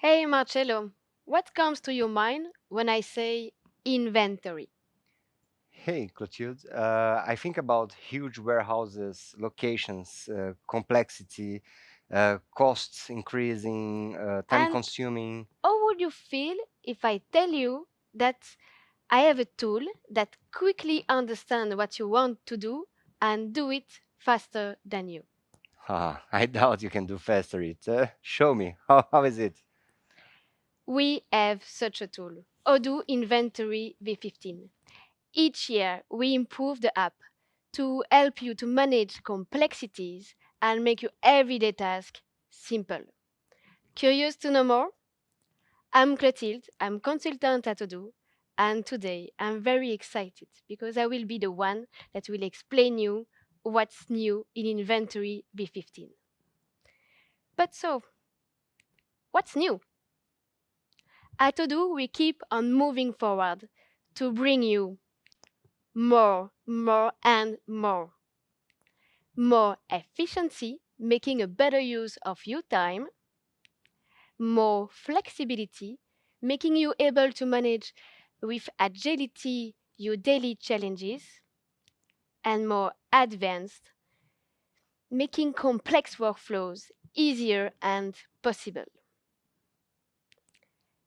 Hey Marcello, what comes to your mind when I say inventory? Hey, Clotilde. I think about huge warehouses, locations, complexity, costs increasing, time And consuming. how would you feel if I tell you that I have a tool that quickly understands what you want to do and do it faster than you? I doubt you can do faster. Show me. How is it? We have such a tool, Odoo Inventory V15. Each year, we improve the app to help you to manage complexities and make your everyday task simple. Curious to know more? I'm Clotilde, I'm consultant at Odoo, and today I'm very excited because I will be the one that will explain you what's new in Inventory V15. But so, what's new? At Odoo, we keep on moving forward to bring you more, and more. More efficiency, making a better use of your time, more flexibility, making you able to manage with agility your daily challenges, and more advanced, making complex workflows easier and possible.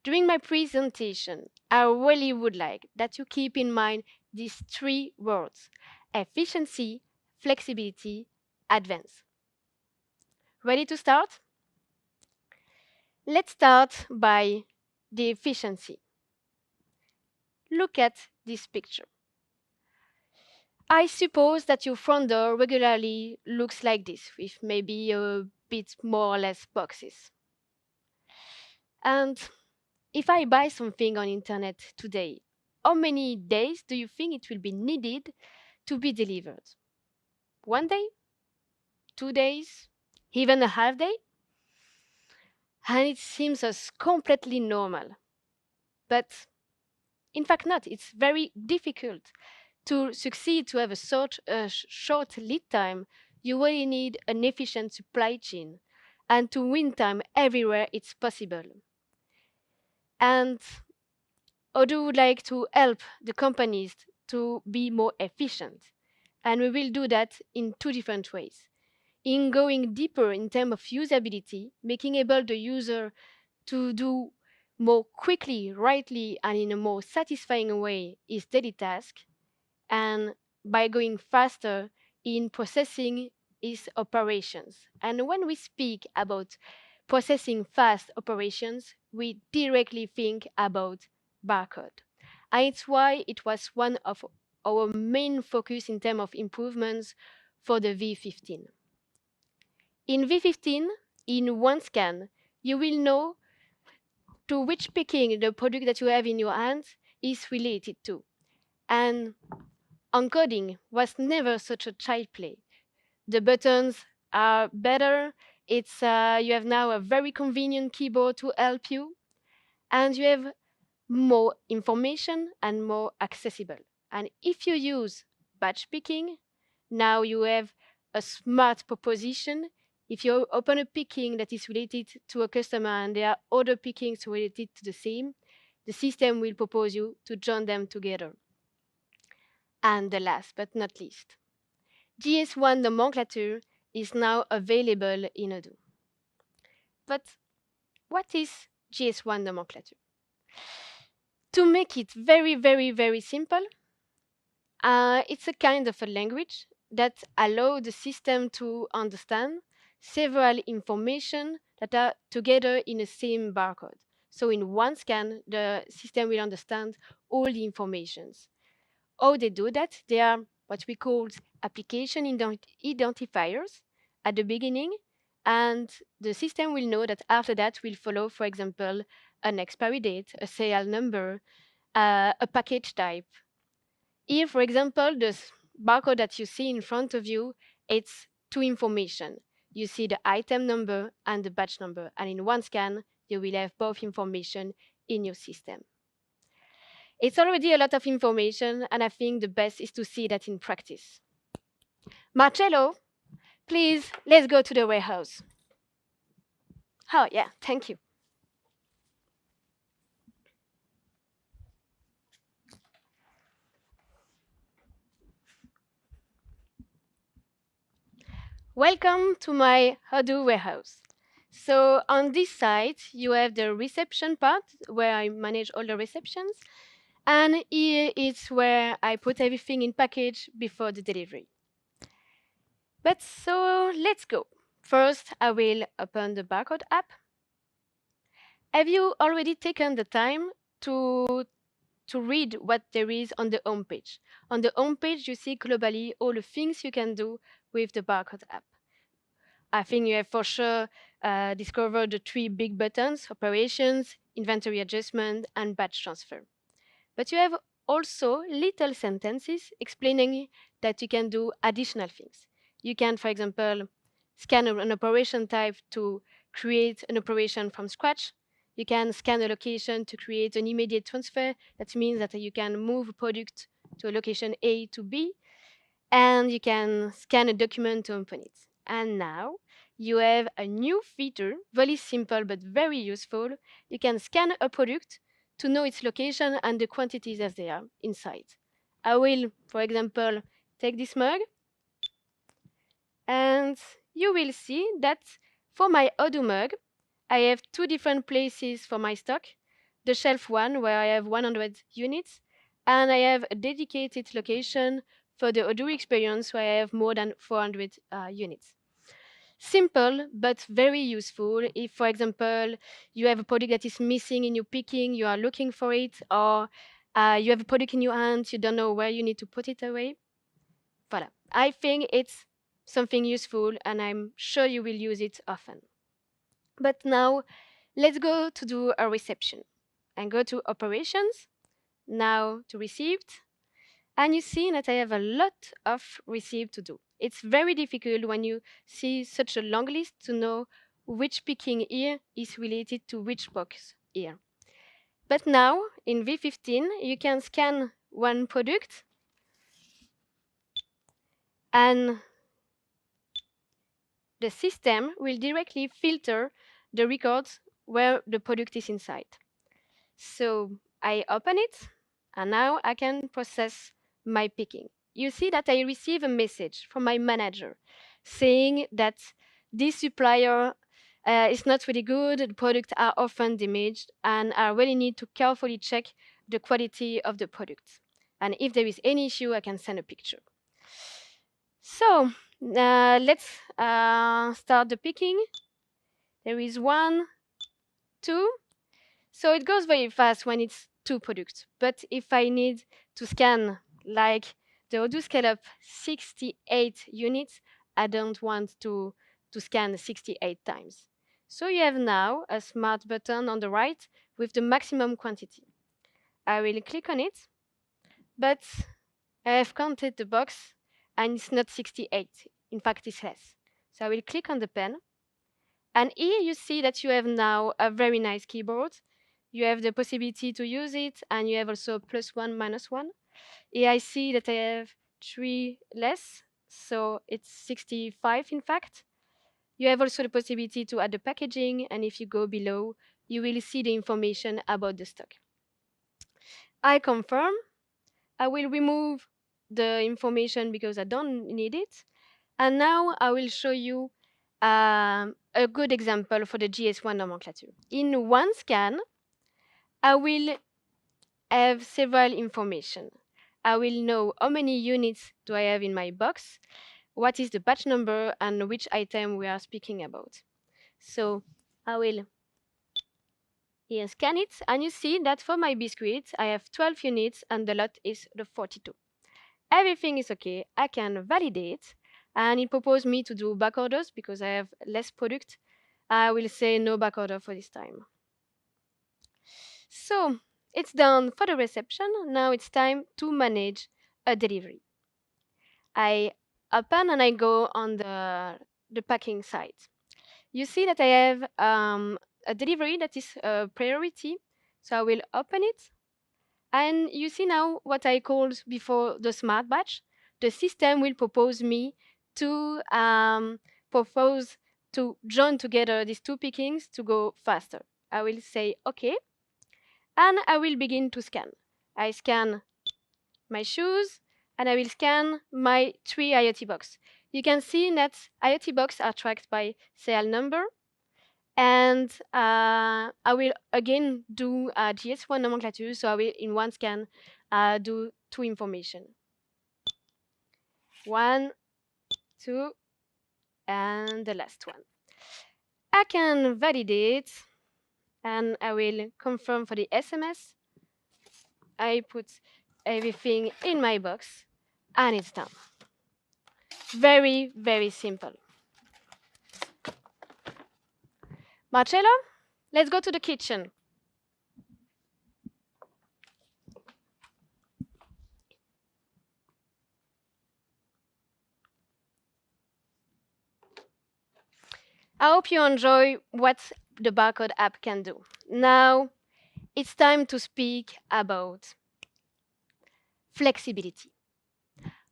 During my presentation, I really would like that you keep in mind these three words: efficiency, flexibility, advance. Ready to start? Let's start by the efficiency. Look at this picture. I suppose that your front door regularly looks like this, with maybe a bit more or less boxes. And if I buy something on internet today, how many days do you think it will be needed to be delivered? 1 day? 2 days? Even a half day? And it seems as completely normal. But in fact, not. It's very difficult to succeed to have short lead time. You really need an efficient supply chain and to win time everywhere it's possible. And Odoo would like to help the companies to be more efficient. And we will do that in two different ways. In going deeper in terms of usability, making able the user to do more quickly, rightly, and in a more satisfying way his daily task, and by going faster in processing its operations. And when we speak about processing fast operations, we directly think about barcode. And it's why it was one of our main focus in terms of improvements for the V15. In V15, in one scan, you will know to which picking the product that you have in your hands is related to. And encoding was never such a child play. The buttons are better. It's you have now a very convenient keyboard to help you, and you have more information and more accessible. And if you use batch picking, now you have a smart proposition. If you open a picking that is related to a customer and there are other pickings related to the same, the system will propose you to join them together. And the last but not least, GS1 nomenclature is now available in Odoo. But what is GS1 nomenclature? To make it very simple, it's a kind of a language that allows the system to understand several information that are together in the same barcode. So in one scan, the system will understand all the informations. How they do that? They are what we call application identifiers at the beginning, and the system will know that after that will follow, for example, an expiry date, a serial number, a package type. Here, for example, the barcode that you see in front of you, it's two information. You see the item number and the batch number, and in one scan, you will have both information in your system. It's already a lot of information, and I think the best is to see that in practice. Marcello, please, let's go to the warehouse. Oh, yeah, thank you. Welcome to my Odoo warehouse. So on this site, you have the reception part where I manage all the receptions. And here is where I put everything in package before the delivery. But so let's go. First, I will open the barcode app. Have you already taken the time to read what there is on the home page? On the home page, you see globally all the things you can do with the barcode app. I think you have for sure discovered the three big buttons: operations, inventory adjustment, and batch transfer. But you have also little sentences explaining that you can do additional things. You can, for example, scan an operation type to create an operation from scratch. You can scan a location to create an immediate transfer. That means that you can move a product to a location A to B, and you can scan a document to open it. And now you have a new feature, very simple but very useful. You can scan a product to know its location and the quantities as they are inside. I will, for example, take this mug, and you will see that for my Odoo mug, I have two different places for my stock. The shelf one, where I have 100 units, and I have a dedicated location for the Odoo experience, where I have more than 400 units. Simple, but very useful. If, for example, you have a product that is missing in your picking, you are looking for it, or you have a product in your hands, you don't know where you need to put it away. Voilà. I think it's something useful, and I'm sure you will use it often. But now, let's go to do a reception and go to operations, now to received. And you see that I have a lot of received to do. It's very difficult when you see such a long list to know which picking here is related to which box here. But now in V15, you can scan one product, and the system will directly filter the records where the product is inside. So I open it, and now I can process my picking. You see that I receive a message from my manager saying that this supplier is not really good, the products are often damaged, and I really need to carefully check the quality of the product. And if there is any issue, I can send a picture. So let's start the picking. There is one, two. So it goes very fast when it's two products. But if I need to scan like the Odoo scale up 68 units, I don't want to scan 68 times. So you have now a smart button on the right with the maximum quantity. I will click on it, but I have counted the box and it's not 68. In fact, it's less. So I will click on the pen, and here you see that you have now a very nice keyboard. You have the possibility to use it, and you have also +1, -1. Here I see that I have 3 less, so it's 65 in fact. You have also the possibility to add the packaging, and if you go below, you will see the information about the stock. I confirm. I will remove the information because I don't need it. And now I will show you a good example for the GS1 nomenclature. In one scan, I will have several information. I will know how many units do I have in my box, what is the batch number, and which item we are speaking about. So I will here scan it, and you see that for my biscuit, I have 12 units and the lot is the 42. Everything is okay. I can validate, and it proposed me to do back orders because I have less product. I will say no back order for this time. So it's done for the reception. Now it's time to manage a delivery. I open and I go on the packing side. You see that I have a delivery that is a priority. So I will open it. And you see now what I called before the smart batch. The system will propose me to propose to join together these two pickings to go faster. I will say OK, and I will begin to scan. I scan my shoes, and I will scan my 3 IoT box. you can see that IoT box are tracked by serial number, and I will again do GS1 nomenclature, so I will in one scan do two information. 1, 2, and the last one. I can validate, and I will confirm for the SMS. I put everything in my box, and it's done. Very, very simple. Marcello, let's go to the kitchen. I hope you enjoy what the barcode app can do. Now, it's time to speak about flexibility.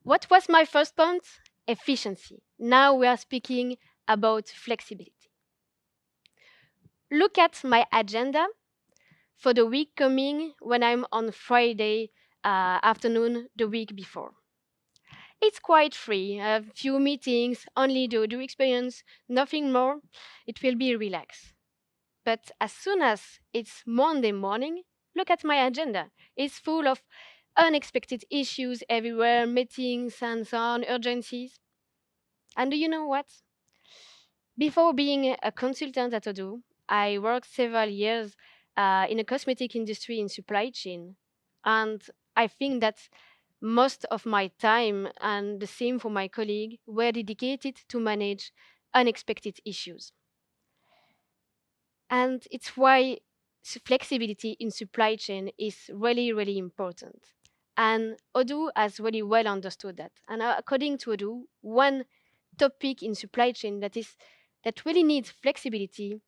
What was my first point? Efficiency. Now we are speaking about flexibility. Look at my agenda for the week coming when I'm on Friday afternoon the week before. It's quite free, a few meetings, only the Odoo experience, nothing more. It will be relaxed. But as soon as it's Monday morning, look at my agenda. It's full of unexpected issues everywhere, meetings and so on, urgencies. And do you know what? Before being a consultant at Odoo, I worked several years in a cosmetic industry in supply chain. And I think that most of my time, and the same for my colleague, were dedicated to manage unexpected issues. And it's why flexibility in supply chain is really, really important. And Odoo has really well understood that. And according to Odoo, one topic in supply chain that really needs flexibility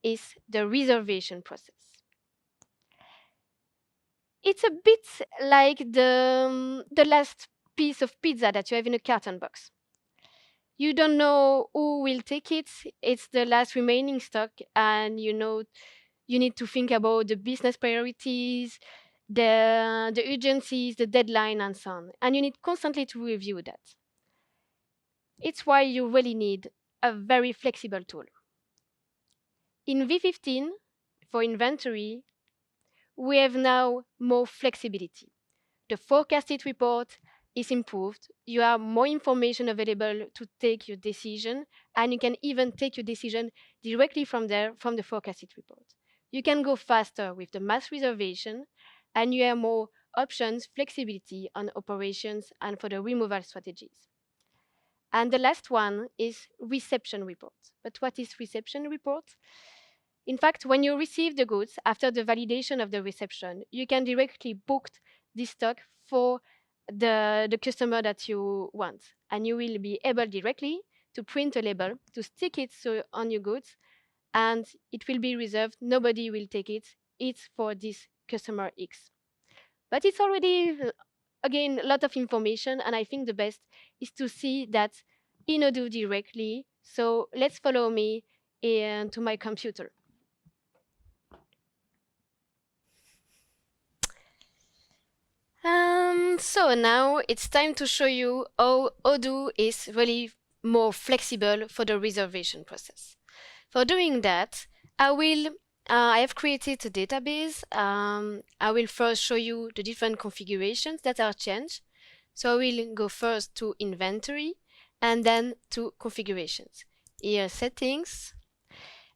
is the reservation process. It's a bit like the last piece of pizza that you have in a carton box. You don't know who will take it. It's the last remaining stock, and you need to think about the business priorities, the urgencies, the deadline, and so on. And you need constantly to review that. It's why you really need a very flexible tool. In V15, for inventory, we have now more flexibility. The forecasted report is improved. You have more information available to take your decision, and you can even take your decision directly from there, from the forecasted report. You can go faster with the mass reservation, and you have more options, flexibility on operations and for the removal strategies. And the last one is reception report. But what is reception report? In fact, when you receive the goods after the validation of the reception, you can directly book this stock for the customer that you want. And you will be able directly to print a label, to stick it on your goods, and it will be reserved. Nobody will take it. It's for this customer X. But it's already, again, a lot of information, and I think the best is to see that in Odoo directly. So let's follow me into my computer. So now it's time to show you how Odoo is really more flexible for the reservation process. For doing that, I have created a database. I will first show you the different configurations that are changed. So I will go first to inventory and then to configurations. Here, settings.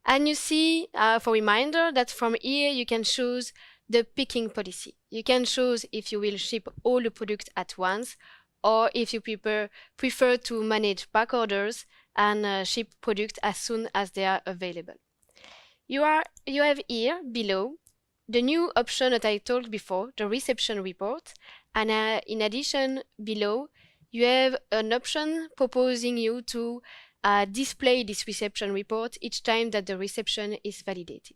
And you see, for reminder, that from here you can choose the picking policy. You can choose if you will ship all the products at once, or if you prefer to manage back orders and ship products as soon as they are available. You have here below the new option that I told before, the reception report, and in addition below you have an option proposing you to display this reception report each time that the reception is validated.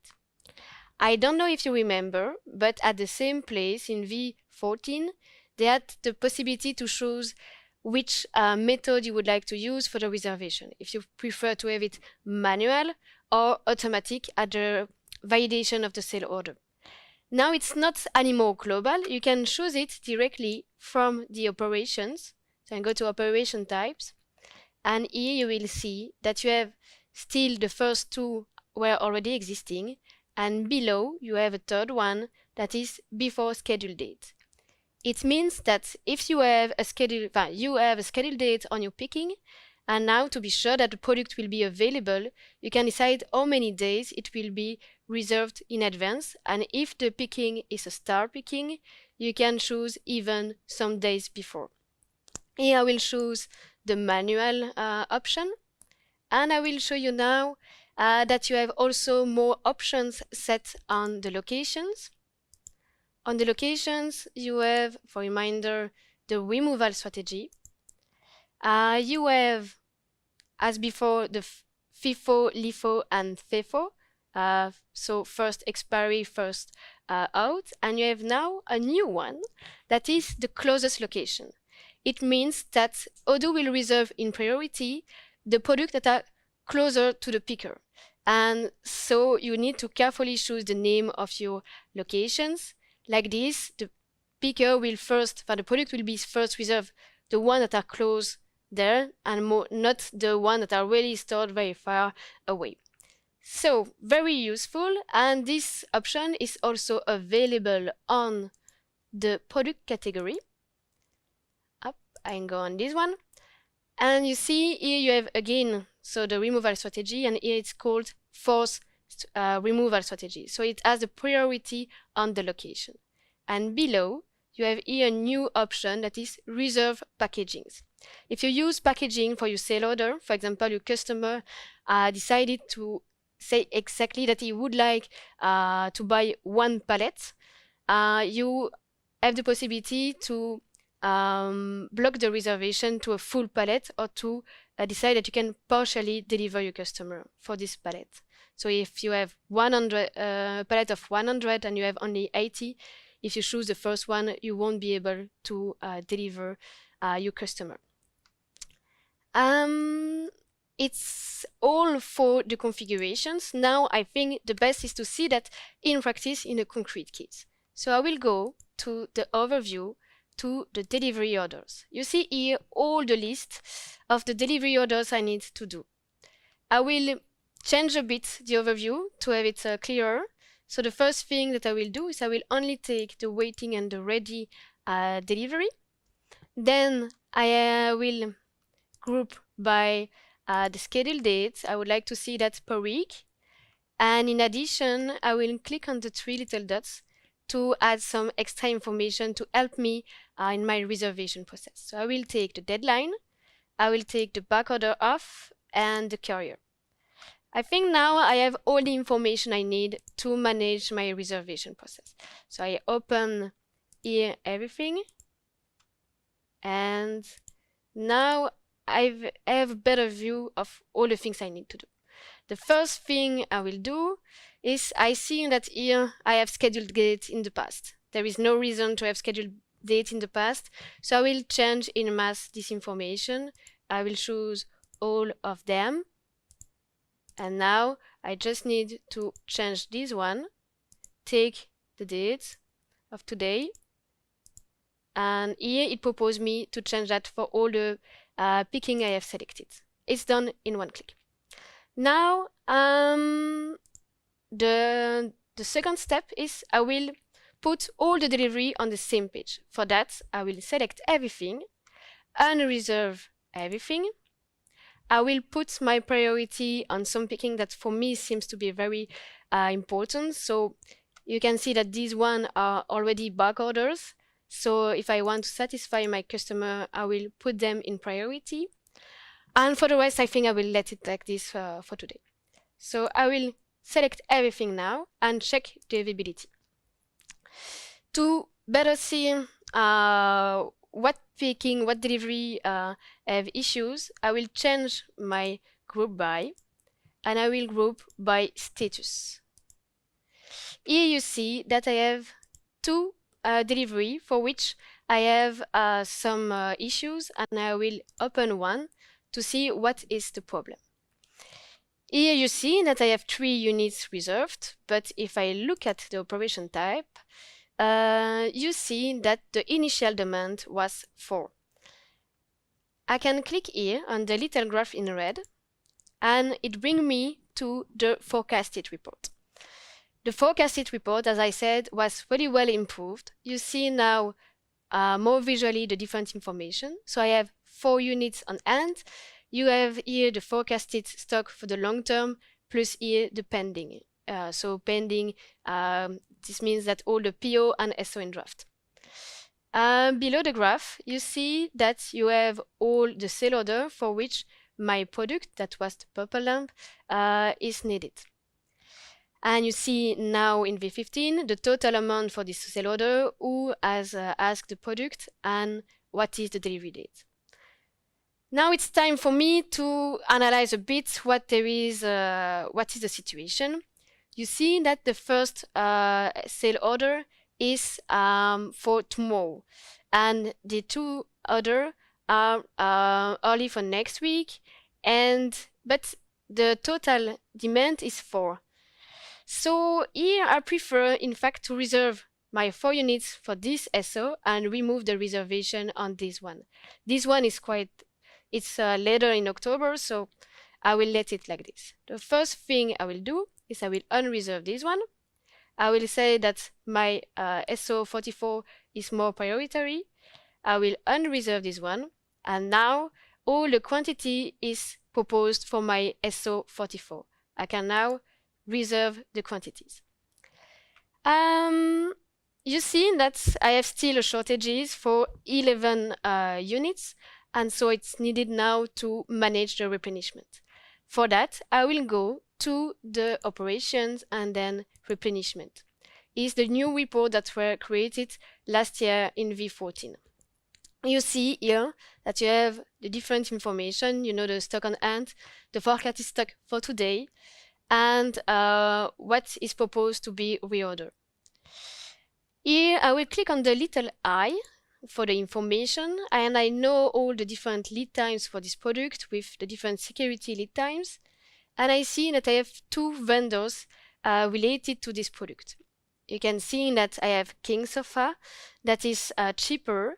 I don't know if you remember, but at the same place in V14, they had the possibility to choose which method you would like to use for the reservation. If you prefer to have it manual or automatic at the validation of the sale order. Now it's not anymore global. You can choose it directly from the operations. So I go to operation types, And here you will see that you have still the first two were already existing, and below you have a third one that is before schedule date. It means that if you have a schedule, date on your picking, and now to be sure that the product will be available, you can decide how many days it will be reserved in advance. And if the picking is a star picking, you can choose even some days before. Here I will choose the manual option, and I will show you now that you have also more options set on the locations. On the locations, you have, for reminder, the removal strategy. You have, as before, the FIFO, LIFO, and FIFO. So first expiry, first out. And you have now a new one that is the closest location. It means that Odoo will reserve in priority the products that are closer to the picker. And so you need to carefully choose the name of your locations. Like this, the picker will the product will be first reserved the one that are close there and not the one that are really stored very far away. So very useful, and this option is also available on the product category. Up, I go on this one. And you see here you have again, so the removal strategy, and here it's called force removal strategy. So it has a priority on the location. And below, you have here a new option that is reserve packagings. If you use packaging for your sale order, for example, your customer decided to say exactly that he would like to buy one pallet, you have the possibility to block the reservation to a full pallet, or to decide that you can partially deliver your customer for this pallet. So if you have 100 pallet of 100 and you have only 80, if you choose the first one, you won't be able to deliver your customer. It's all for the configurations. Now I think the best is to see that in practice in a concrete case. So I will go to the overview, to the delivery orders. You see here all the list of the delivery orders I need to do. I will change a bit the overview to have it clearer. So the first thing that I will do is I will only take the waiting and the ready delivery. Then I will group by the schedule dates. I would like to see that per week. And in addition, I will click on the three little dots to add some extra information to help me in my reservation process. So I will take the deadline, I will take the back order off, and the carrier. I think now I have all the information I need to manage my reservation process. So I open here everything, and now I have a better view of all the things I need to do. The first thing I will do is I see that here I have scheduled dates in the past. There is no reason to have scheduled date in the past, so I will change in mass this information. I will choose all of them, and now I just need to change this one, take the date of today, and here it proposes me to change that for all the picking I have selected. It's done in one click. Now the second step is I will put all the delivery on the same page. For that, I will select everything, unreserve everything. I will put my priority on some picking that for me seems to be very important. So you can see that these one are already back orders. So if I want to satisfy my customer, I will put them in priority. And for the rest, I think I will let it like this for today. So I will select everything now and check the availability. To better see what picking, what delivery have issues, I will change my group by, and I will group by status. Here you see that I have two delivery for which I have some issues, and I will open one to see what is the problem. Here you see that I have 3 units reserved, but if I look at the operation type, you see that the initial demand was 4. I can click here on the little graph in red, and it brings me to the forecasted report. The forecasted report, as I said, was very well improved. You see now more visually the different information. So I have 4 units on hand. You have here the forecasted stock for the long term, plus here the pending. So pending, this means that all the PO and SO in draft. Below the graph, you see that you have all the sale order for which my product, that was the purple lamp, is needed. And you see now in V15 the total amount for this sale order, who has asked the product, and what is the delivery date. Now it's time for me to analyze a bit what is the situation. You see that the first sale order is for tomorrow, and the 2 other are early for next week, but the total demand is 4. So here I prefer, in fact, to reserve my 4 units for this SO and remove the reservation on this one. This one is it's later in October, so I will let it like this. The first thing I will do is I will unreserve this one. I will say that my SO44 is more priority. I will unreserve this one, and now all the quantity is proposed for my SO44. I can now reserve the quantities. You see that I have still shortages for 11 units, and so it's needed now to manage the replenishment. For that, I will go to the operations and then replenishment. It's the new report that were created last year in V14. You see here that you have the different information, the stock on hand, the forecasted stock for today, and what is proposed to be reordered. Here I will click on the little I for the information, and I know all the different lead times for this product with the different security lead times, and I see that I have 2 vendors related to this product. You can see that I have King Sofa that is cheaper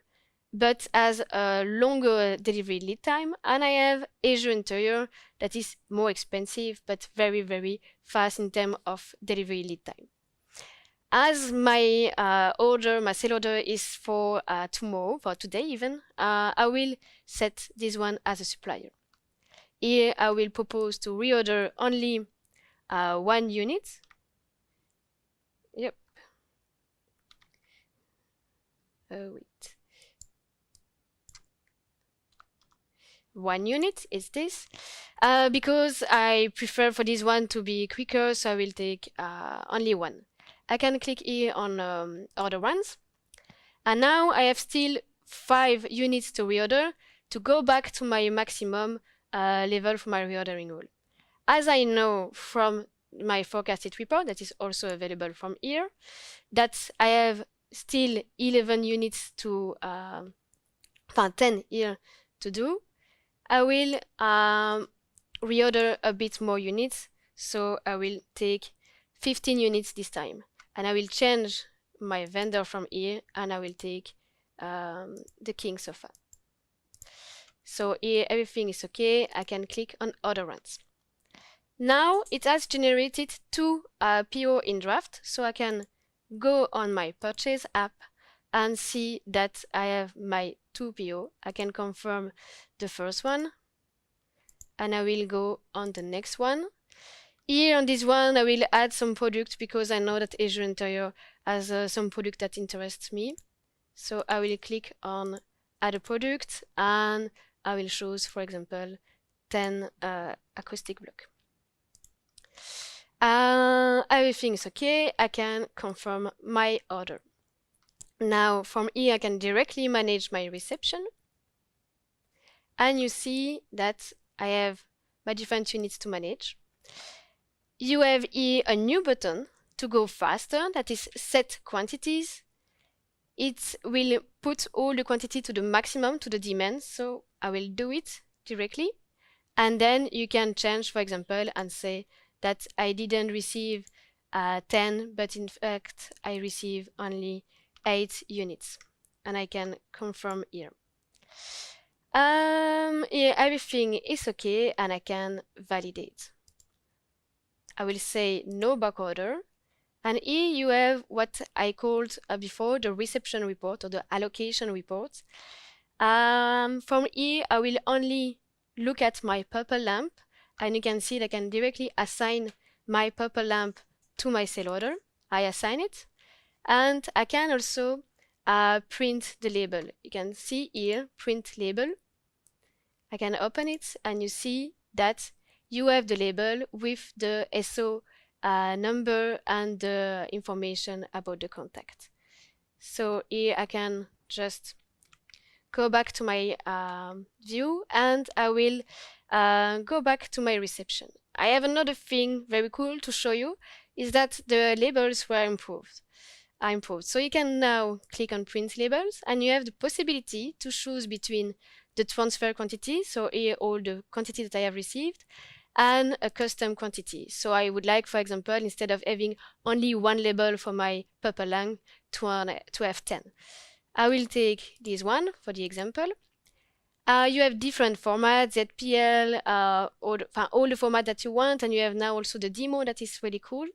but has a longer delivery lead time, and I have Asia Interior that is more expensive but very, very fast in terms of delivery lead time. As my sale order is for tomorrow, for today even, I will set this one as a supplier. Here I will propose to reorder only 1 unit. Yep. Wait. 1 unit is this, because I prefer for this one to be quicker, so I will take only 1. I can click here on order runs, and now I have still 5 units to reorder to go back to my maximum level for my reordering rule. As I know from my forecasted report that is also available from here, that I have still 11 units to 10 here to do, I will reorder a bit more units, so I will take 15 units this time, and I will change my vendor from here, and I will take the King Sofa. So here everything is okay. I can click on order runs. Now it has generated 2 PO in draft, so I can go on my purchase app and see that I have my 2 PO. I can confirm the first one, and I will go on the next one. Here on this one, I will add some product because I know that Asia Interior has some product that interests me. So I will click on add a product, and I will choose, for example, 10 acoustic block. Everything is okay. I can confirm my order. Now from here I can directly manage my reception, and you see that I have my different units to manage. You have here a new button to go faster, that is set quantities. It will put all the quantity to the maximum, to the demand, so I will do it directly. And then you can change, for example, and say that I didn't receive 10, but in fact I receive only 8 units, and I can confirm here. Yeah, everything is okay and I can validate. I will say no barcoder. And here you have what I called before the reception report or the allocation report. From here, I will only look at my purple lamp, and you can see that I can directly assign my purple lamp to my sale order. I assign it, and I can also print the label. You can see here, print label. I can open it, and you see that you have the label with the SO number and the information about the contact. So here I can just go back to my view and I will go back to my reception. I have another thing very cool to show you is that the labels were improved. Are improved. So you can now click on print labels and you have the possibility to choose between the transfer quantity, so here all the quantity that I have received, and a custom quantity. So I would like, for example, instead of having only one label for my purple lamp, to have 10. I will take this one for the example. You have different formats, ZPL, all the format that you want, and you have now also the demo that is really cool.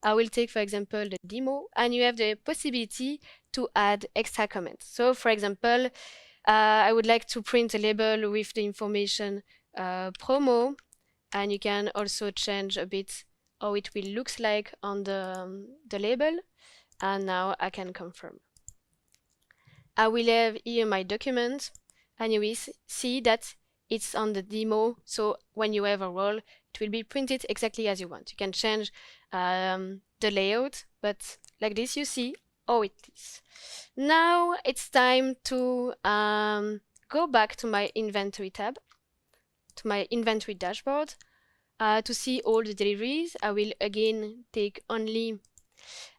I will take, for example, the demo, and you have the possibility to add extra comments. So, for example, I would like to print a label with the information promo, and you can also change a bit how it will look like on the label. And now I can confirm. I will have here my document, and you will see that it's on the demo. So when you have a role, it will be printed exactly as you want. You can change the layout, but like this, you see how it is. Now it's time to go back to my inventory tab, to my inventory dashboard, to see all the deliveries. I will again take only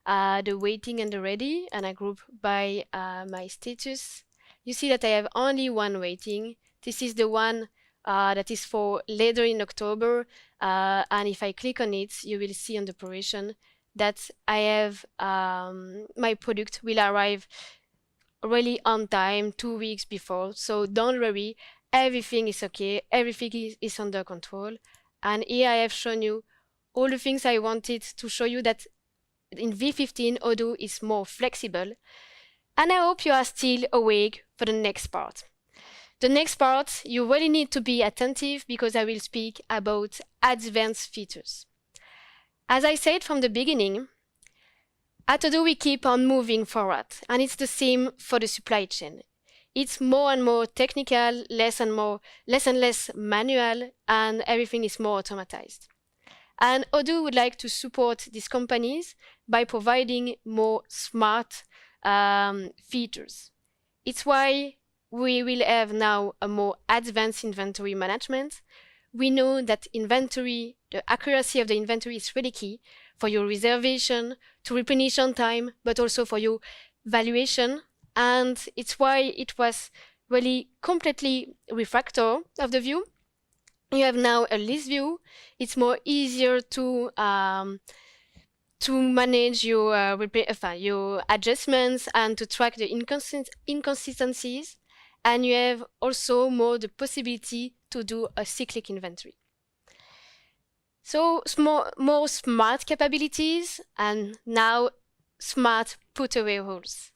the waiting and the ready, and I group by my status. You see that I have only one waiting. This is the one that is for later in October, and if I click on it, you will see on the operation that I have my product will arrive really on time, 2 weeks before. So don't worry, everything is okay, everything is under control. And here I have shown you all the things I wanted to show you that in V15, Odoo is more flexible. And I hope you are still awake for the next part. The next part, you really need to be attentive because I will speak about advanced features. As I said from the beginning, at Odoo we keep on moving forward, and it's the same for the supply chain. It's more and more technical, less and less manual, and everything is more automatized. And Odoo would like to support these companies by providing more smart features. It's why we will have now a more advanced inventory management. We know that inventory, the accuracy of the inventory is really key for your reservation, to replenish on time, but also for your valuation. And it's why it was really completely refactor of the view. You have now a list view. It's more easier to manage your your adjustments and to track the inconsistencies. And you have also more the possibility to do a cyclic inventory. So more smart capabilities and now smart put away rules.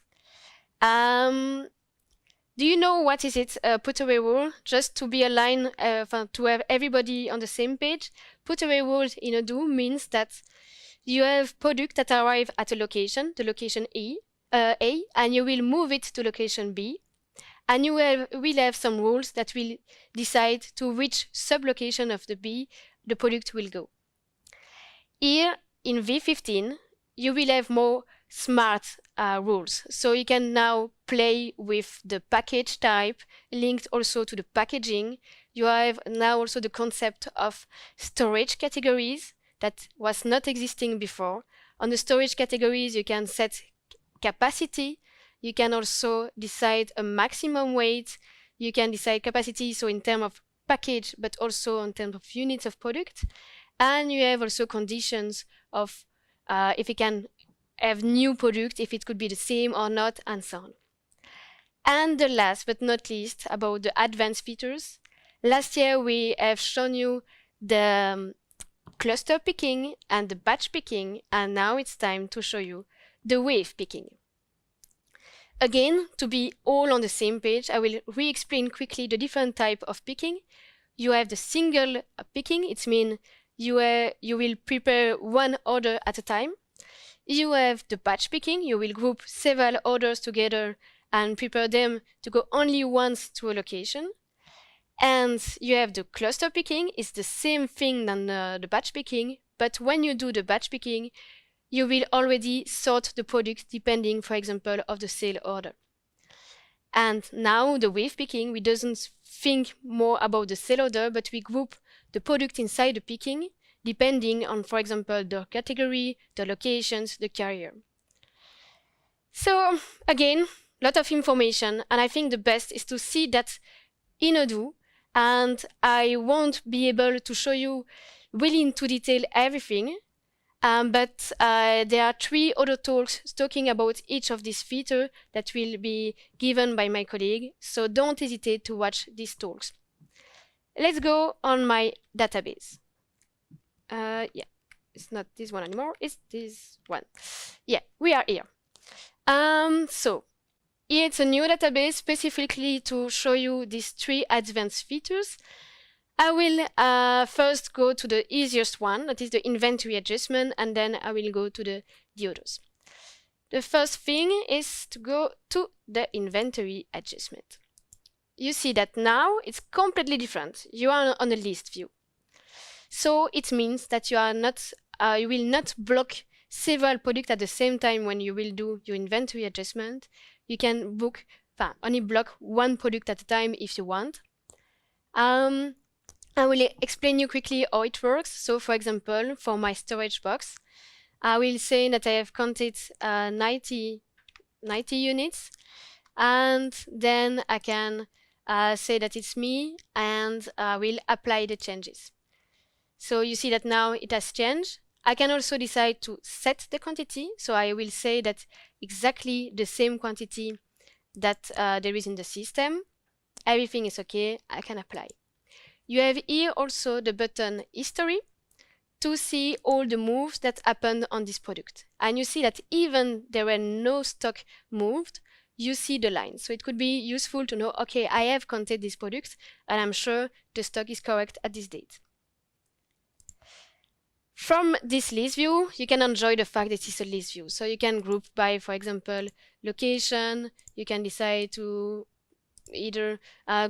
Do you know what is it, put away rule? Just to be aligned, to have everybody on the same page, put away rules in Odoo means that you have product that arrive at a location, the location A, and you will move it to location B, and you will have some rules that will decide to which sublocation of the B the product will go. Here in V15, you will have more smart rules. So you can now play with the package type linked also to the packaging. You have now also the concept of storage categories that was not existing before. On the storage categories, you can set capacity. You can also decide a maximum weight. You can decide capacity, so in terms of package, but also in terms of units of product. And you have also conditions of if you can have new product, if it could be the same or not, and so on. And the last but not least, about the advanced features. Last year we have shown you the cluster picking and the batch picking, and now it's time to show you the wave picking. Again, to be all on the same page, I will re-explain quickly the different type of picking. You have the single picking, it means you will prepare one order at a time. You have the batch picking, you will group several orders together and prepare them to go only once to a location. And you have the cluster picking, it's the same thing than the batch picking, but when you do the batch picking, you will already sort the products depending, for example, of the sale order. And now the wave picking, we doesn't think more about the sale order, but we group the product inside the picking, depending on, for example, the category, the locations, the carrier. So again, a lot of information, and I think the best is to see that in Odoo, and I won't be able to show you really into detail everything, but there are 3 other talks talking about each of these features that will be given by my colleague, so don't hesitate to watch these talks. Let's go on my database. Yeah, it's not this one anymore, it's this one. Yeah, we are here. So here it's a new database specifically to show you these 3 advanced features. I will first go to the easiest one, that is the inventory adjustment, and then I will go to the others. The first thing is to go to the inventory adjustment. You see that now it's completely different. You are on a list view. So it means that you will not block several products at the same time when you will do your inventory adjustment. You can only block one product at a time if you want. I will explain you quickly how it works. So for example, for my storage box, I will say that I have counted 90 units, and then I can say that it's me, and I will apply the changes. So you see that now it has changed. I can also decide to set the quantity, so I will say that exactly the same quantity that there is in the system. Everything is okay, I can apply. You have here also the button history to see all the moves that happened on this product. And you see that even there were no stock moved, you see the line. So it could be useful to know, okay, I have counted this product and I'm sure the stock is correct at this date. From this list view, you can enjoy the fact that it's a list view. So you can group by, for example, location. You can decide to either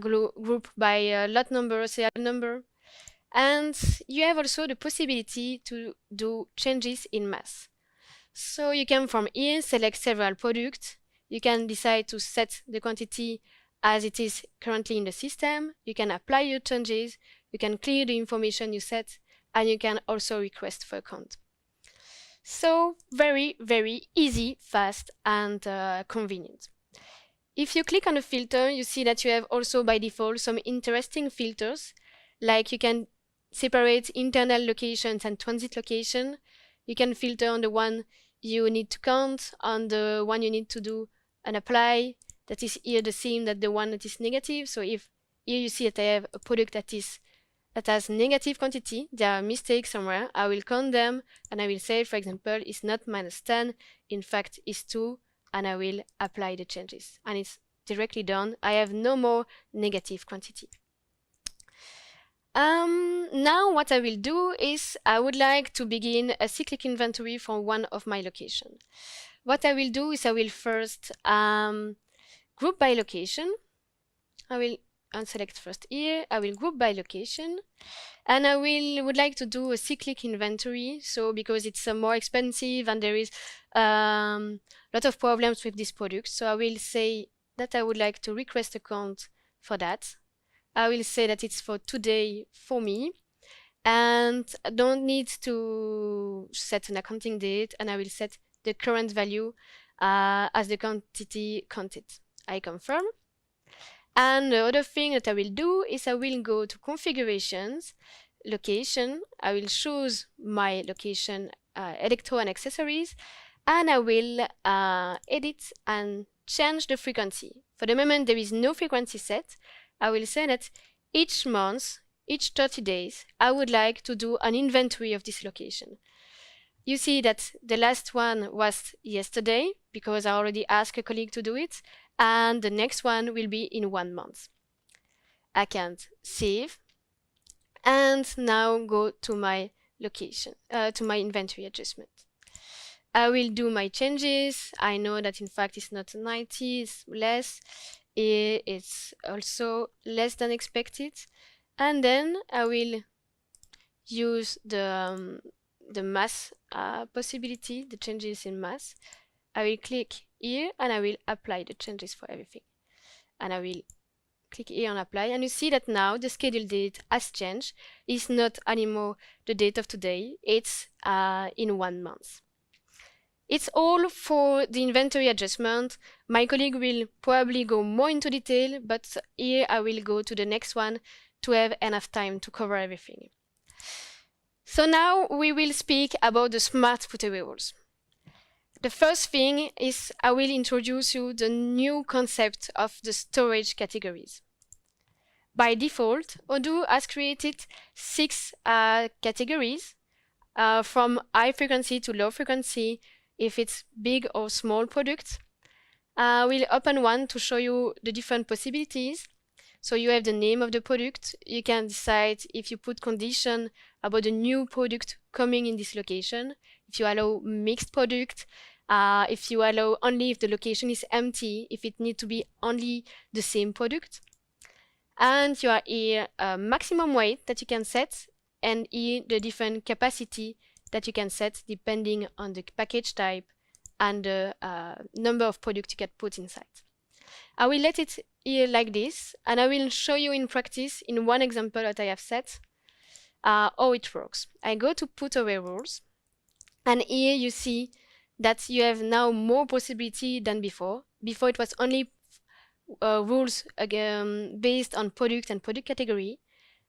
group by lot number, serial number. And you have also the possibility to do changes in mass. So you can from here select several products. You can decide to set the quantity as it is currently in the system. You can apply your changes. You can clear the information you set, and you can also request for a count. So very, very easy, fast, and convenient. If you click on a filter, you see that you have also by default some interesting filters, like you can separate internal locations and transit location. You can filter on the one you need to count, on the one you need to do an apply. That is here the same that the one that is negative. So if here you see that I have a product that has negative quantity, there are mistakes somewhere, I will count them and I will say, for example, it's not -10, in fact it's 2, and I will apply the changes. And it's directly done. I have no more negative quantity. Now what I will do is I would like to begin a cyclic inventory for one of my locations. What I will do is I will first group by location. I will unselect first here. I will group by location. And I would like to do a cyclic inventory, so because it's more expensive and there is a lot of problems with this product. So I will say that I would like to request a count for that. I will say that it's for today for me, and I don't need to set an accounting date, and I will set the current value as the quantity counted. I confirm. And the other thing that I will do is I will go to configurations, location. I will choose my location, electro and accessories, and I will edit and change the frequency. For the moment, there is no frequency set. I will say that each month, each 30 days, I would like to do an inventory of this location. You see that the last one was yesterday, because I already asked a colleague to do it, and the next one will be in 1 month. I can save, and now go to my location, to my inventory adjustment. I will do my changes. I know that in fact it's not 90, it's less. It's also less than expected. And then I will use the mass possibility, the changes in mass. I will click here and I will apply the changes for everything. And I will click here and apply, and you see that now the schedule date has changed. It's not anymore the date of today, it's in 1 month. It's all for the inventory adjustment. My colleague will probably go more into detail, but here I will go to the next one to have enough time to cover everything. So now we will speak about the smart put-away rules. The first thing is I will introduce you the new concept of the storage categories. By default, Odoo has created 6 categories from high frequency to low frequency, if it's big or small products. We'll open one to show you the different possibilities. So you have the name of the product. You can decide if you put condition about the new product coming in this location, if you allow mixed product, if you allow only if the location is empty, if it needs to be only the same product. And you are here maximum weight that you can set, and here the different capacity that you can set depending on the package type and the number of products you can put inside. I will let it here like this, and I will show you in practice in one example that I have set how it works. I go to put away rules, and here you see that you have now more possibility than before. Before it was only rules based on product and product category.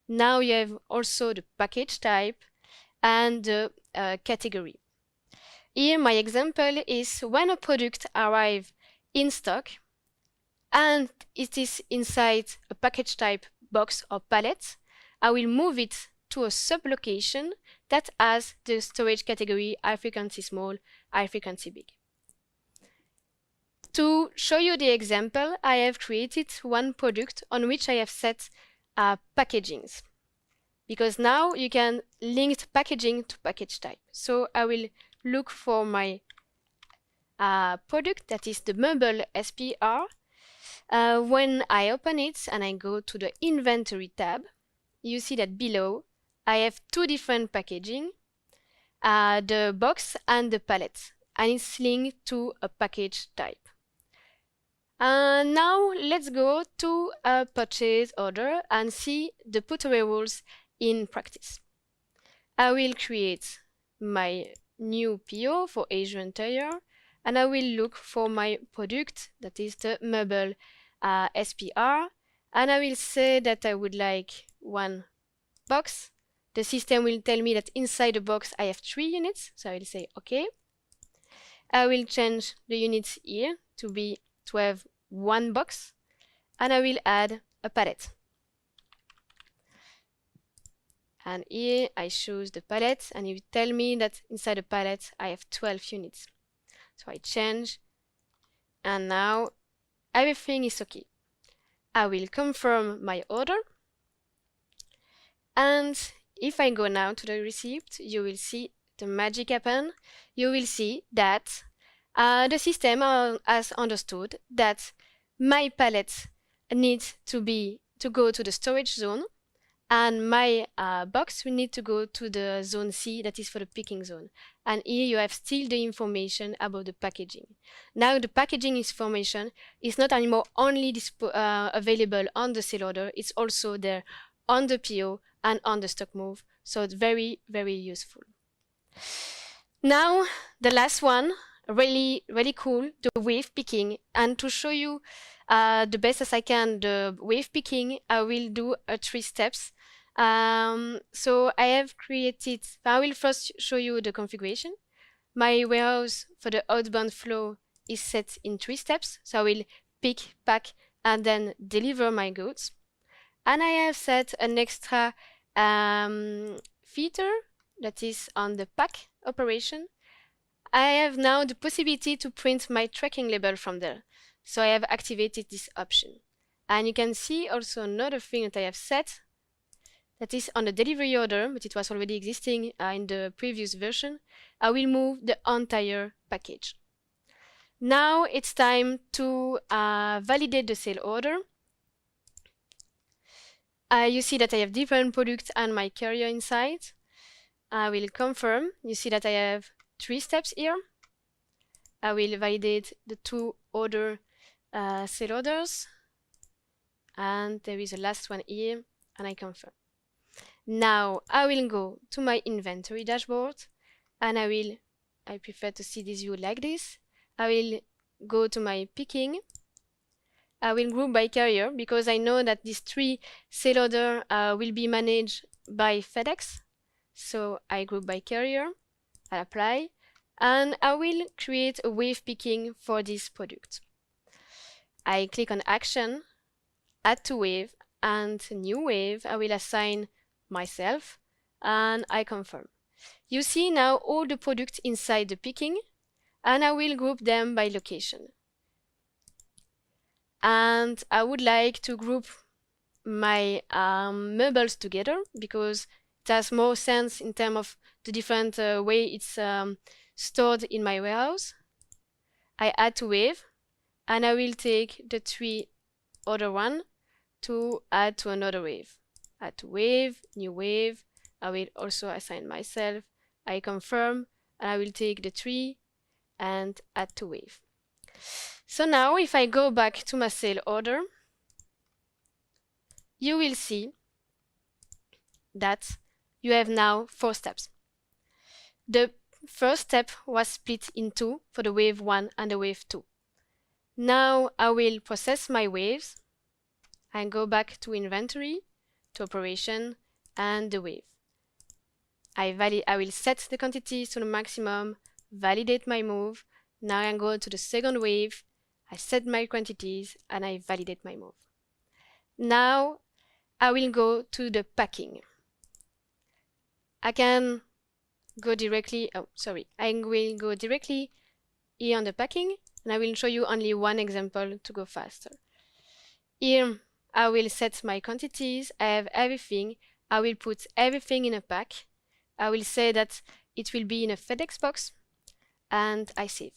Now you have also the package type and the category. Here my example is when a product arrives in stock and it is inside a package type box or pallet, I will move it to a sub-location that has the storage category high frequency small, high frequency big. To show you the example, I have created one product on which I have set packagings, because now you can link packaging to package type. So I will look for my product that is the mobile SPR. When I open it and I go to the inventory tab, you see that below I have 2 different packaging, the box and the pallet, and it's linked to a package type. Now let's go to a purchase order and see the put-away rules in practice. I will create my new PO for Asia Interior, and I will look for my product, that is the mobile SPR, and I will say that I would like 1 box. The system will tell me that inside the box I have 3 units, so I will say OK. I will change the units here to have 1 box, and I will add a pallet. And here I choose the pallet, and it will tell me that inside the pallet I have 12 units. So I change, and now everything is OK. I will confirm my order, and if I go now to the receipt, you will see the magic happen. You will see that the system has understood that my pallet needs to go to the storage zone, and my box will need to go to the zone C, that is for the picking zone. And here you have still the information about the packaging. Now the packaging information is not anymore only available on the sale order, it's also there on the PO and on the stock move. So it's very, very useful. Now the last one, really, really cool, the wave picking. And to show you the best as I can, the wave picking, I will do 3 steps. So I have created, I will first show you the configuration. My warehouse for the outbound flow is set in 3 steps. So I will pick, pack, and then deliver my goods. And I have set an extra feature that is on the pack operation. I have now the possibility to print my tracking label from there. So I have activated this option. And you can see also another thing that I have set that is on the delivery order, but it was already existing in the previous version. I will move the entire package. Now it's time to validate the sale order. You see that I have different products and my carrier inside. I will confirm. You see that I have 3 steps here. I will validate the 2 other sale orders. And there is a last one here, and I confirm. Now I will go to my inventory dashboard, and I prefer to see this view like this. I will go to my picking. I will group by carrier because I know that these 3 sale order will be managed by FedEx. So I group by carrier, I apply, and I will create a wave picking for this product. I click on action, add to wave, and new wave. I will assign myself, and I confirm. You see now all the products inside the picking, and I will group them by location. And I would like to group my meubles together because it has more sense in terms of the different way it's stored in my warehouse. I add to wave, and I will take the 3 other one to add to another wave. Add to wave, new wave. I will also assign myself. I confirm, and I will take the 3 and add to wave. So now if I go back to my sale order, you will see that you have now 4 steps. The first step was split in 2 for the wave 1 and the wave 2. Now I will process my waves and go back to inventory, to operation, and the wave. I will set the quantities to the maximum, validate my move. Now I go to the second wave, I set my quantities, and I validate my move. Now I will go to the packing. I can go directly, I will go directly here on the packing, and I will show you only one example to go faster. Here I will set my quantities, I have everything, I will put everything in a pack. I will say that it will be in a FedEx box, and I save.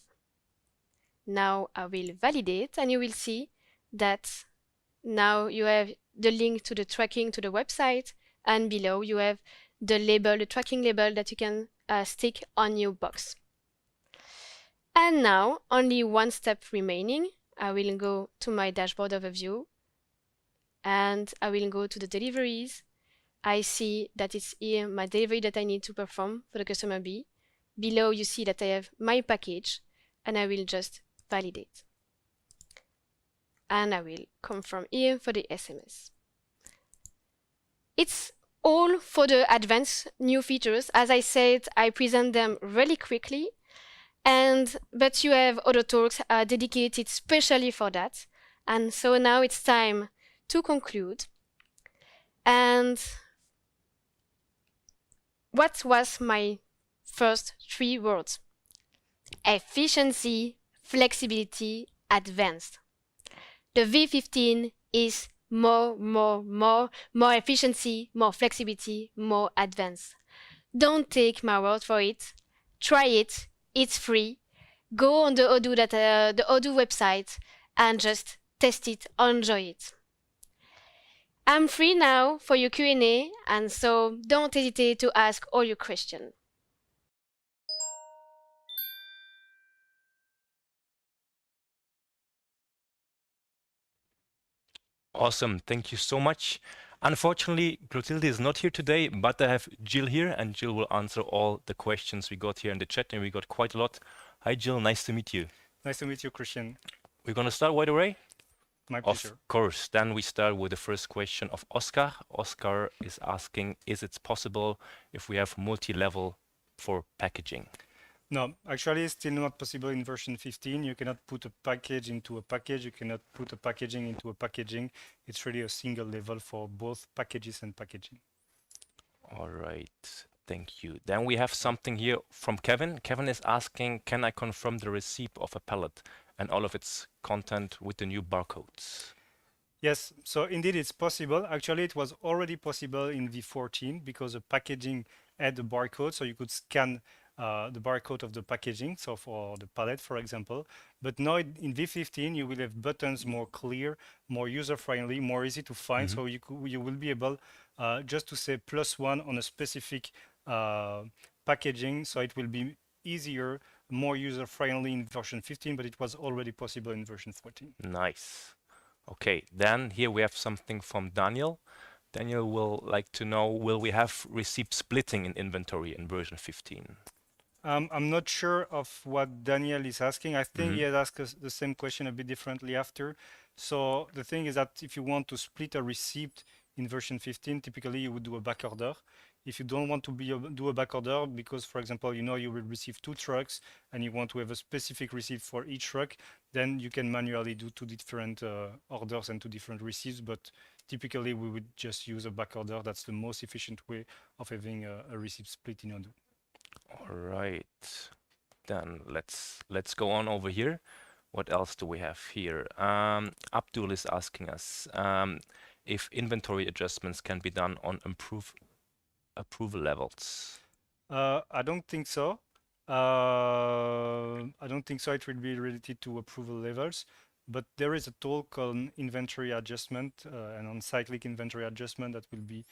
Now I will validate, and you will see that now you have the link to the tracking to the website, and below you have the label, the tracking label that you can stick on your box. And now only one step remaining. I will go to my dashboard overview, and I will go to the deliveries. I see that it's here my delivery that I need to perform for the customer B. Below you see that I have my package, and I will just validate. And I will confirm here for the SMS. It's all for the advanced new features. As I said, I present them really quickly, but you have other talks dedicated specially for that. And so now it's time to conclude. And what was my first 3 words? Efficiency, flexibility, advanced. The V15 is more efficiency, more flexibility, more advanced. Don't take my word for it. Try it. It's free. Go on the Odoo website and just test it, enjoy it. I'm free now for your Q&A, and so don't hesitate to ask all your questions. Awesome. Thank you so much. Unfortunately, Clotilde is not here today, but I have Jill here, and Jill will answer all the questions we got here in the chat, and we got quite a lot. Hi, Jill. Nice to meet you. Nice to meet you, Christian. We're going to start right away? My pleasure. Of course. Then we start with the first question of Oscar. Oscar is asking, is it possible if we have multi-level for packaging? No, actually, it's still not possible in version 15. You cannot put a package into a package. You cannot put a packaging into a packaging. It's really a single level for both packages and packaging. All right, thank you. Then we have something here from Kevin. Kevin is asking, can I confirm the receipt of a pallet and all of its content with the new barcodes? Yes, so indeed it's possible. Actually, it was already possible in V14 because the packaging had the barcode, so you could scan the barcode of the packaging, so for the pallet, for example. But now in V15, you will have buttons more clear, more user-friendly, more easy to find. So you will be able just to say +1 on a specific packaging, so it will be easier, more user-friendly in version 15, but it was already possible in version 14. Nice. Okay, then here we have something from Daniel. Daniel will like to know, will we have receipt splitting in inventory in version 15? I'm not sure of what Daniel is asking. I think he had asked us the same question a bit differently after. So the thing is that if you want to split a receipt in version 15, typically you would do a back order. If you don't want to do a back order because, for example, you know you will receive 2 trucks and you want to have a specific receipt for each truck, then you can manually do 2 different orders and 2 different receipts. But typically we would just use a back order. That's the most efficient way of having a receipt split in Odoo. All right, then let's go on over here. What else do we have here? Abdul is asking us if inventory adjustments can be done on approval levels. I don't think so. I don't think so. It will be related to approval levels, but there is a tool called inventory adjustment and on cyclic inventory adjustment that will be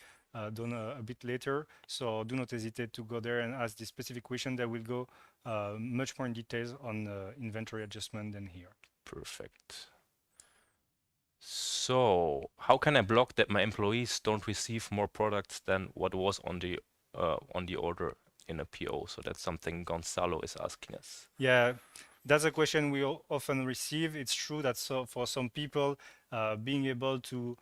done a bit later. So do not hesitate to go there and ask the specific question. That will go much more in details on inventory adjustment than here. Perfect. So how can I block that my employees don't receive more products than what was on the order in a PO? So that's something Gonzalo is asking us. Yeah, that's a question we often receive. It's true that for some people, being able to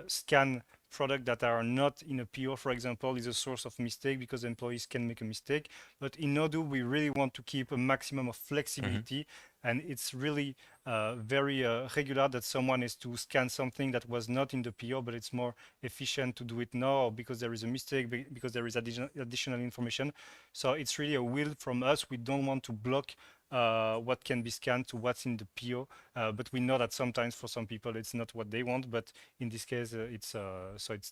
scan products that are not in a PO, for example, is a source of mistake because employees can make a mistake. But in Odoo, we really want to keep a maximum of flexibility, and it's really very regular that someone has to scan something that was not in the PO, but it's more efficient to do it now because there is a mistake, because there is additional information. So it's really a will from us. We don't want to block what can be scanned to what's in the PO, but we know that sometimes for some people it's not what they want. But in this case, it's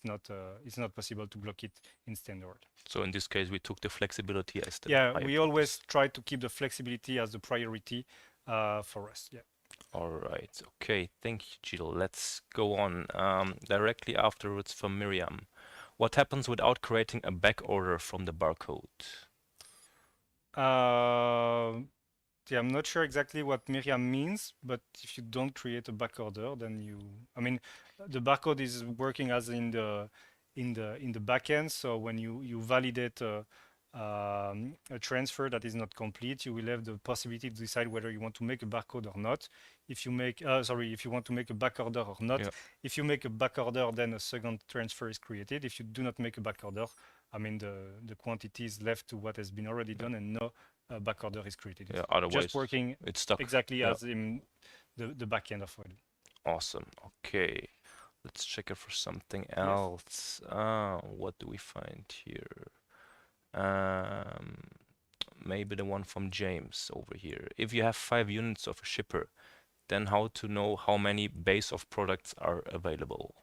not possible to block it in standard. So in this case, we took the flexibility as the Yeah, higher we purpose. always try to keep the flexibility as the priority for us. Yeah. All right. Okay. Thank you, Jill. Let's go on directly afterwards from Miriam. What happens without creating a back order from the barcode? Yeah, I'm not sure exactly what Miriam means, but if you don't create a back order, then I mean, the barcode is working as in the backend. So when you validate a transfer that is not complete, you will have the possibility to decide whether you want to make a barcode or not. If you make, if you want to make a back order or not. Yeah. If you make a back order, then a second transfer is created. If you do not make a back order, I mean, the quantity is left to what has been already done and no back order is created. Yeah, It's otherwise just working it's stuck. exactly Yeah. as in the back end of Odoo. Awesome. Okay. Let's check it for something else. What do we find here? Maybe the one from James over here. If you have 5 units of a shipper, then how to know how many base of products are available?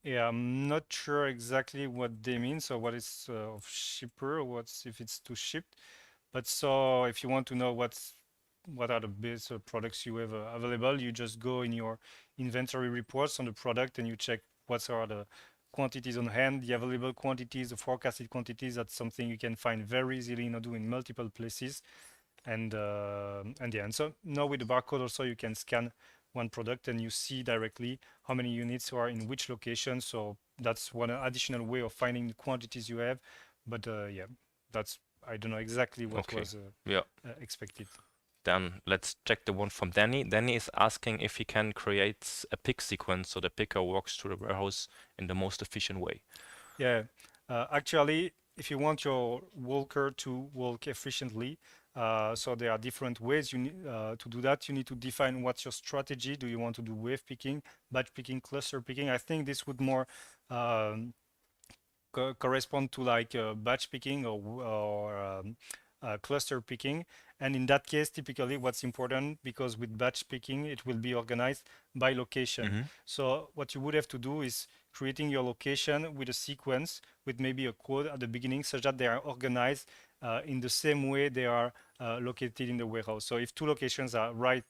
Yeah, I'm not sure exactly what they mean. So what is of shipper, what's if it's to shipped. But so if you want to know what are the base products you have available, you just go in your inventory reports on the product and you check what are the quantities on hand, the available quantities, the forecasted quantities. That's something you can find very easily in Odoo in multiple places. And yeah, and so now with the barcode also you can scan one product and you see directly how many units are in which location. So that's one additional way of finding the quantities you have. But yeah, that's I don't know exactly what was expected. Then let's check the one from Danny. Danny is asking if he can create a pick sequence so the picker walks to the warehouse in the most efficient way. Yeah, actually, if you want your walker to walk efficiently, so there are different ways you need to do that. You need to define what's your strategy. Do you want to do wave picking, batch picking, cluster picking? I think this would more correspond to like batch picking or cluster picking. And in that case, typically what's important, because with batch picking, it will be organized by location. So what you would have to do is creating your location with a sequence with maybe a code at the beginning such that they are organized in the same way they are located in the warehouse. So if two locations are right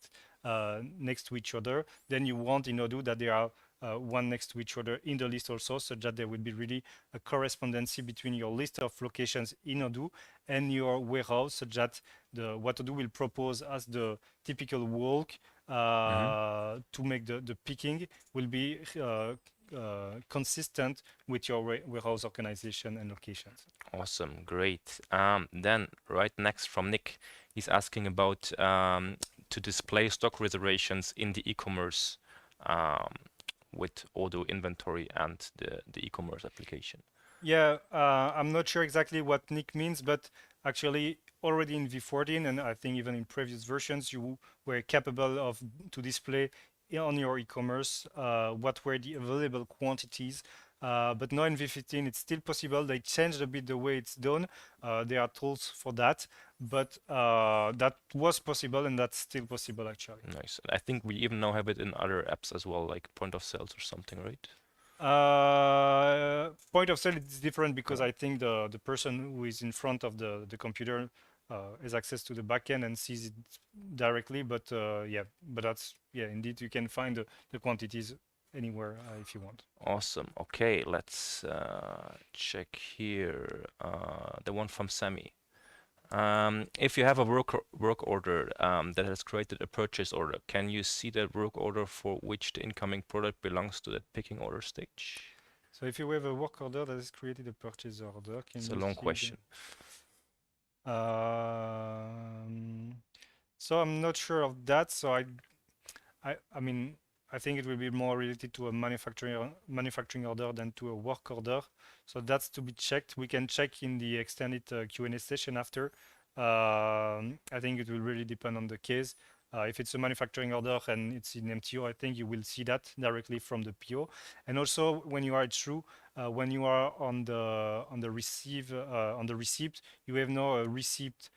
next to each other, then you want in Odoo that they are one next to each other in the list also, such that there will be really a correspondency between your list of locations in Odoo and your warehouse, such that what Odoo will propose as the typical walk to make the picking will be consistent with your warehouse organization and locations. Awesome, great. Then right next from Nick, he's asking about to display stock reservations in the e-commerce with Odoo Inventory and the e-commerce application. Yeah, I'm not sure exactly what Nick means, but actually already in V14 and I think even in previous versions, you were capable of to display on your e-commerce what were the available quantities. But now in V15, it's still possible. They changed a bit the way it's done. There are tools for that, but that was possible and that's still possible actually. Nice. I think we even now have it in other apps as well, like point of sales or something, right? Point of sale is different because I think the person who is in front of the computer has access to the backend and sees it directly. But yeah, but that's indeed you can find the quantities anywhere if you want. Awesome. Okay, let's check here. The one from Sammy. If you have a work order that has created a purchase order, can you see that work order for which the incoming product belongs to that picking order stage? So if you have a work order that has created a purchase order, can it's you a long see question. So I'm not sure of that. So I mean, I think it will be more related to a manufacturing order than to a work order. So that's to be checked. We can check in the extended Q&A session after. I think it will really depend on the case. If it's a manufacturing order and it's in MTO, I think you will see that directly from the PO. And also, when you are through, when you are on the receipt, you have now a receipt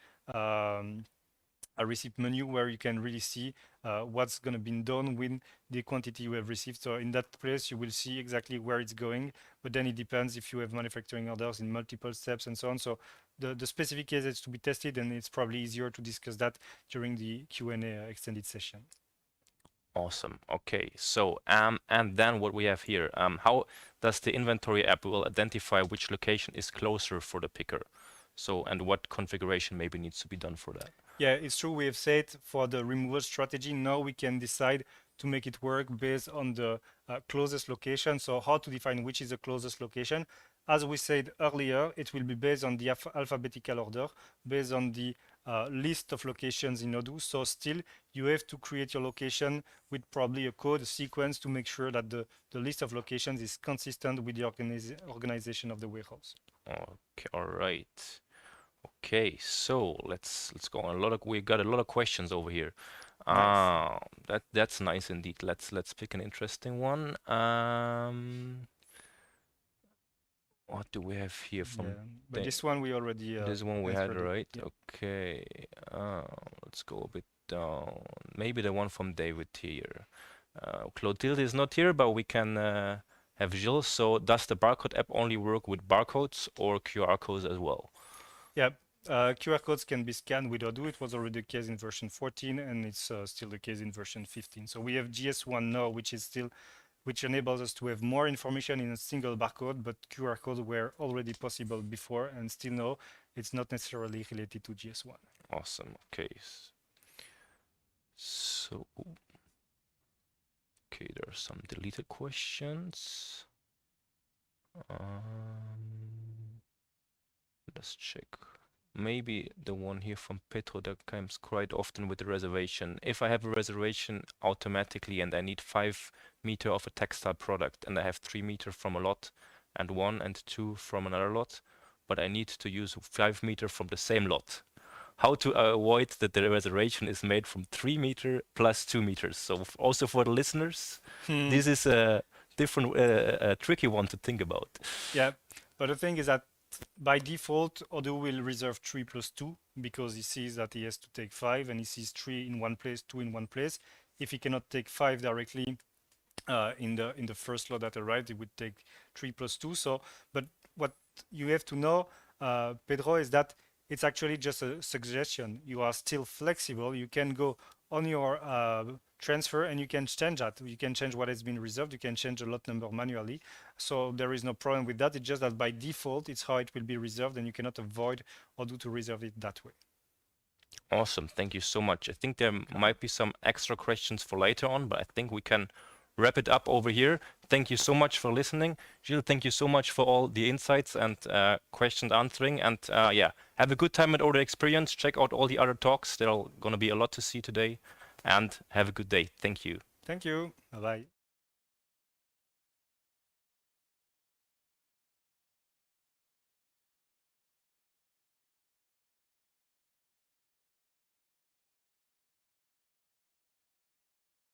menu where you can really see what's going to be done with the quantity you have received. So in that place, you will see exactly where it's going, but then it depends if you have manufacturing orders in multiple steps and so on. So the specific case is to be tested, and it's probably easier to discuss that during the Q&A extended session. Awesome. Okay. So and then what we have here, how does the inventory app will identify which location is closer for the picker? So, and what configuration maybe needs to be done for that? Yeah, it's true. We have said for the removal strategy, now we can decide to make it work based on the closest location. So how to define which is the closest location? As we said earlier, it will be based on the alphabetical order, based on the list of locations in Odoo. So still, you have to create your location with probably a code, a sequence to make sure that the list of locations is consistent with the organization of the warehouse. Okay, all right. Okay, so let's go on. We got a lot of questions over here. Nice. That's nice indeed. Let's pick an interesting one. What do we have here from but this one we already this one we had, right? Yeah. Okay. Let's go a bit down. Maybe the one from David here. Clotilde is not here, but we can have Gilles. So does the barcode app only work with barcodes or QR codes as well? Yeah, QR codes can be scanned with Odoo. It was already the case in version 14, and it's still the case in version 15. So we have GS1 now, which enables us to have more information in a single barcode, but QR codes were already possible before, and still now it's not necessarily related to GS1. Awesome. Okay. So, okay, there are some deleted questions. Let's check. Maybe the one here from Petro that comes quite often with the reservation. If I have a reservation automatically and I need 5 meter of a textile product and I have 3 meter from a lot and 1 and 2 from another lot, but I need to use 5 meter from the same lot. How to avoid that the reservation is made from 3 meter plus 2 meters. So also for the listeners, this is a different, a tricky one to think about. Yeah, but the thing is that by default, Odoo will reserve 3 plus 2 because he sees that he has to take 5 and he sees 3 in one place, 2 in one place. If he cannot take 5 directly in the first lot that arrived, it would take 3 plus 2. So, but what you have to know, Pedro, is that it's actually just a suggestion. You are still flexible. You can go on your transfer and you can change that. You can change what has been reserved. You can change the lot number manually. So there is no problem with that. It's just that by default, it's how it will be reserved and you cannot avoid Odoo to reserve it that way. Awesome. Thank you so much. I think there might be some extra questions for later on, but I think we can wrap it up over here. Thank you so much for listening. Gilles, thank you so much for all the insights and question answering. And yeah, have a good time at Odoo Experience. Check out all the other talks. There are going to be a lot to see today. And have a good day. Thank you. Thank you. Bye-bye.